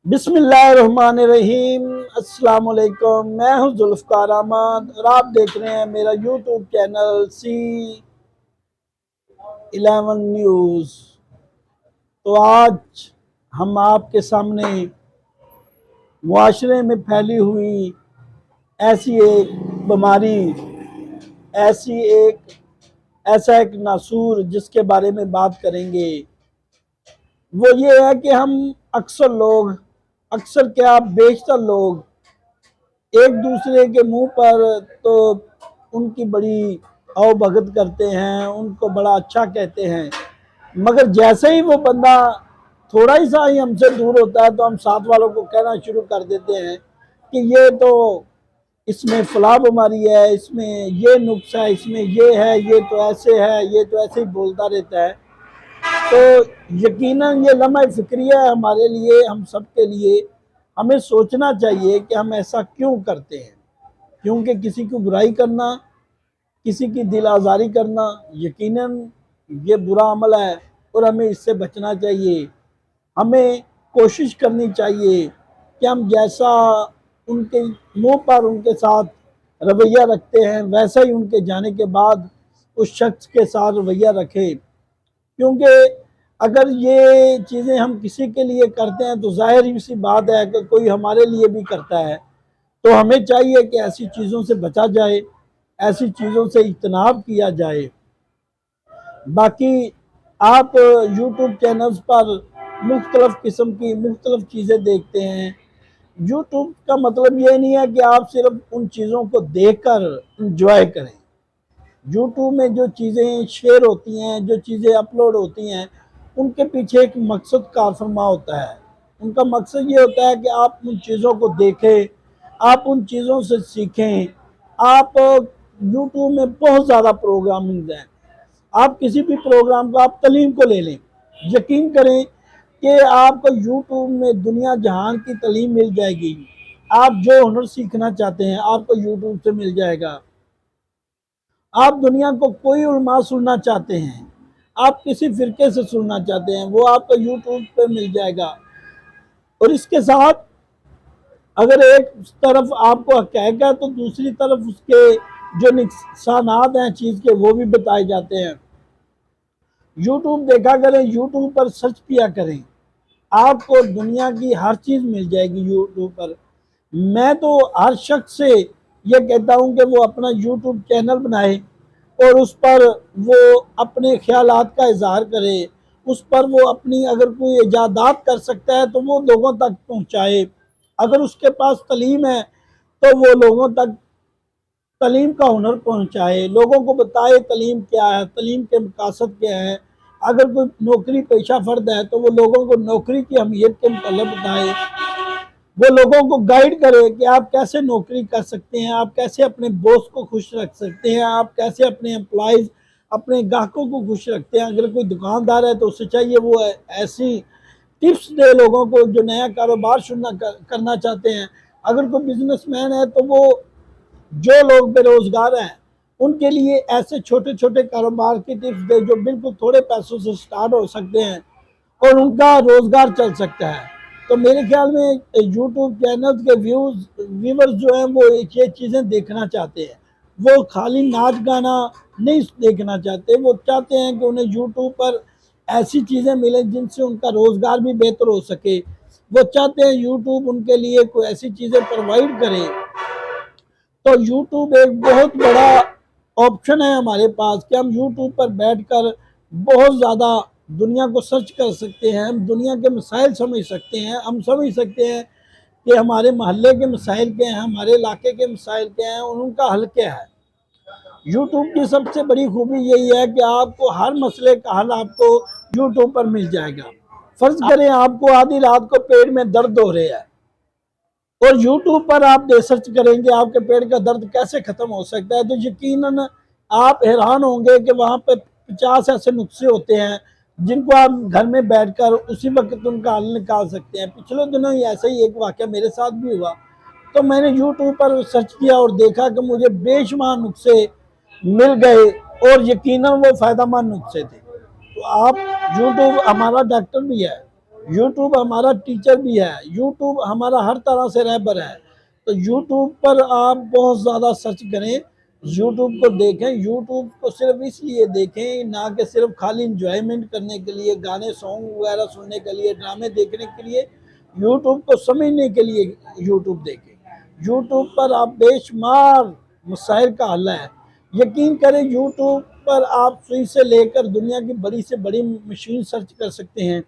बिस्मिल्लाहिर्रहमानिर्रहीम। अस्सलाम वालेकुम। मैं हूं जुल्फ़कार अहमद और आप देख रहे हैं मेरा यूट्यूब चैनल C11 न्यूज़। तो आज हम आपके सामने मुआशरे में फैली हुई ऐसी एक बीमारी, ऐसी एक ऐसा एक नासूर जिसके बारे में बात करेंगे। वो ये है कि हम अक्सर क्या बेशतर लोग एक दूसरे के मुंह पर तो उनकी बड़ी आवभगत करते हैं, उनको बड़ा अच्छा कहते हैं, मगर जैसे ही वो बंदा थोड़ा ही सा ही हमसे दूर होता है तो हम साथ वालों को कहना शुरू कर देते हैं कि ये तो इसमें फला बीमारी है, इसमें ये नुक्स है, इसमें ये है, ये तो ऐसे है, ये तो ऐसे ही बोलता रहता है। तो यकीनन ये लम्हा फ़िक्रिया है हमारे लिए, हम सब के लिए। हमें सोचना चाहिए कि हम ऐसा क्यों करते हैं, क्योंकि किसी की बुराई करना, किसी की दिल आज़ारी करना यकीनन ये बुरा अमल है और हमें इससे बचना चाहिए। हमें कोशिश करनी चाहिए कि हम जैसा उनके मुंह पर उनके साथ रवैया रखते हैं वैसा ही उनके जाने के बाद उस शख्स के साथ रवैया रखें। क्योंकि अगर ये चीज़ें हम किसी के लिए करते हैं तो ज़ाहिर ही सी बात है कि कोई हमारे लिए भी करता है। तो हमें चाहिए कि ऐसी चीज़ों से बचा जाए, ऐसी चीज़ों से इज्तनाब किया जाए। बाकी आप यूट्यूब चैनल्स पर मुख्तलिफ़ किस्म की मुख्तलिफ़ चीज़ें देखते हैं। यूट्यूब का मतलब ये नहीं है कि आप सिर्फ उन चीज़ों को देखकर इंजॉय करें। यूट्यूब में जो चीज़ें शेयर होती हैं, जो चीज़ें अपलोड होती हैं, उनके पीछे एक मकसद कार फरमा होता है। उनका मकसद ये होता है कि आप उन चीज़ों को देखें, आप उन चीज़ों से सीखें। आप यूट्यूब में बहुत ज़्यादा प्रोग्रामिंग हैं। आप किसी भी प्रोग्राम को आप तालीम को ले लें, यकीन करें कि आपको यूट्यूब में दुनिया जहान की तालीम मिल जाएगी। आप जो हुनर सीखना चाहते हैं आपको यूट्यूब से मिल जाएगा। आप दुनिया को कोई उलमा सुनना चाहते हैं, आप किसी फ़िरके से सुनना चाहते हैं, वो आपको यूट्यूब पे मिल जाएगा। और इसके साथ अगर एक तरफ आपको हक़ाइक़ है तो दूसरी तरफ उसके जो नुकसानात हैं चीज़ के वो भी बताए जाते हैं। यूट्यूब देखा करें, यूट्यूब पर सर्च किया करें, आपको दुनिया की हर चीज़ मिल जाएगी यूट्यूब पर। मैं तो हर शख्स से ये कहता हूँ कि वो अपना यूट्यूब चैनल बनाए और उस पर वो अपने ख़यालात का इज़हार करे, उस पर वो अपनी अगर कोई इजादात कर सकता है तो वो लोगों तक पहुँचाए। अगर उसके पास तलीम है तो वो लोगों तक तलीम का हुनर पहुँचाए, लोगों को बताए तलीम क्या है, तलीम के मकासद क्या है। अगर कोई नौकरी पेशा फ़र्द है तो वो लोगों को नौकरी की अहमियत के मतलब बताए, वो लोगों को गाइड करे कि आप कैसे नौकरी कर सकते हैं, आप कैसे अपने बॉस को खुश रख सकते हैं, आप कैसे अपने एम्प्लॉइज़ अपने ग्राहकों को खुश रखते हैं। अगर कोई दुकानदार है तो उससे चाहिए वो ऐसी टिप्स दे लोगों को जो नया कारोबार करना चाहते हैं। अगर कोई बिजनेसमैन है तो वो जो लोग बेरोज़गार हैं उनके लिए ऐसे छोटे छोटे कारोबार की टिप्स दे जो बिल्कुल थोड़े पैसों से स्टार्ट हो सकते हैं और उनका रोज़गार चल सकता है। तो मेरे ख्याल में यूट्यूब चैनल्स के व्यूवर्स जो हैं वो ये चीज़ें देखना चाहते हैं। वो खाली नाच गाना नहीं देखना चाहते, वो चाहते हैं कि उन्हें यूट्यूब पर ऐसी चीज़ें मिलें जिनसे उनका रोज़गार भी बेहतर हो सके। वो चाहते हैं यूट्यूब उनके लिए कोई ऐसी चीज़ें प्रोवाइड करे। तो यूट्यूब एक बहुत बड़ा ऑप्शन है हमारे पास कि हम यूट्यूब पर बैठकर बहुत ज़्यादा दुनिया को सर्च कर सकते हैं, हम दुनिया के मसाइल समझ सकते हैं, हम समझ सकते हैं कि हमारे मोहल्ले के मसाइल क्या हैं, हमारे इलाके के मसाइल क्या हैं और उनका हल क्या है। यूट्यूब की सबसे बड़ी खूबी यही है कि आपको हर मसले का हल आपको यूट्यूब पर मिल जाएगा। फ़र्ज़ करें आपको आधी रात को पेट में दर्द हो रहा है और यूट्यूब पर आप सर्च करेंगे आपके पेट का दर्द कैसे ख़त्म हो सकता है, तो यकीनन आप हैरान होंगे कि वहाँ पे 50 ऐसे नुस्खे होते हैं जिनको आप घर में बैठकर उसी वक्त उनका हल निकाल सकते हैं। पिछले दिनों ही ऐसा ही एक वाक़या मेरे साथ भी हुआ। तो मैंने यूट्यूब पर सर्च किया और देखा कि मुझे बेशुमार नुस्खे मिल गए और यकीनन वो फ़ायदेमंद नुस्खे थे। तो आप यूट्यूब हमारा डॉक्टर भी है। यूट्यूब हमारा टीचर भी है, यूट्यूब हमारा हर तरह से रहबर है। तो यूट्यूब पर आप बहुत ज़्यादा सर्च करें, यूट्यूब को देखें। यूट्यूब को सिर्फ इसलिए देखें, ना कि सिर्फ खाली इंजॉयमेंट करने के लिए, गाने सॉन्ग वगैरह सुनने के लिए, ड्रामे देखने के लिए। यूट्यूब को समझने के लिए यूट्यूब देखें। यूट्यूब पर आप बेशुमार मसाइल का हल है। यकीन करें, यूट्यूब पर आप सुई से लेकर दुनिया की बड़ी से बड़ी मशीन सर्च कर सकते हैं।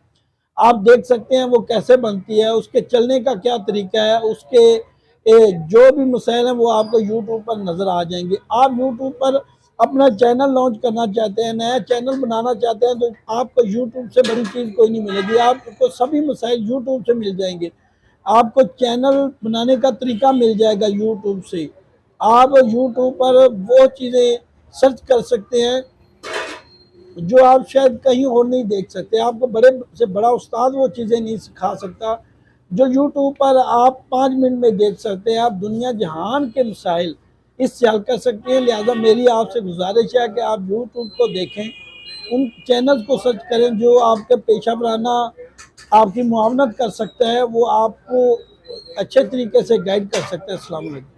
आप देख सकते हैं वो कैसे बनती है, उसके चलने का क्या तरीका है, उसके जो भी मसाइल हैं वो आपको यूट्यूब पर नज़र आ जाएंगे। आप यूट्यूब पर अपना चैनल लॉन्च करना चाहते हैं, नया चैनल बनाना चाहते हैं, तो आपको यूट्यूब से बड़ी चीज़ कोई नहीं मिलेगी। आपको सभी मसाइल यूट्यूब से मिल जाएंगे। आपको चैनल बनाने का तरीका मिल जाएगा यूट्यूब से। आप यूट्यूब पर वो चीज़ें सर्च कर सकते हैं जो आप शायद कहीं और नहीं देख सकते। आपको बड़े से बड़ा उस्ताद वो चीज़ें नहीं सिखा सकता जो यूट्यूब पर आप 5 मिनट में देख सकते हैं। आप दुनिया जहान के मसाइल इससे हल कर सकते हैं। लिहाजा मेरी आपसे गुजारिश है कि आप यूट्यूब को देखें, उन चैनल्स को सर्च करें जो आपके पेशा वराना आपकी मुआवनत कर सकता है, वो आपको अच्छे तरीके से गाइड कर सकते हैं। अस्सलाम वालेकुम।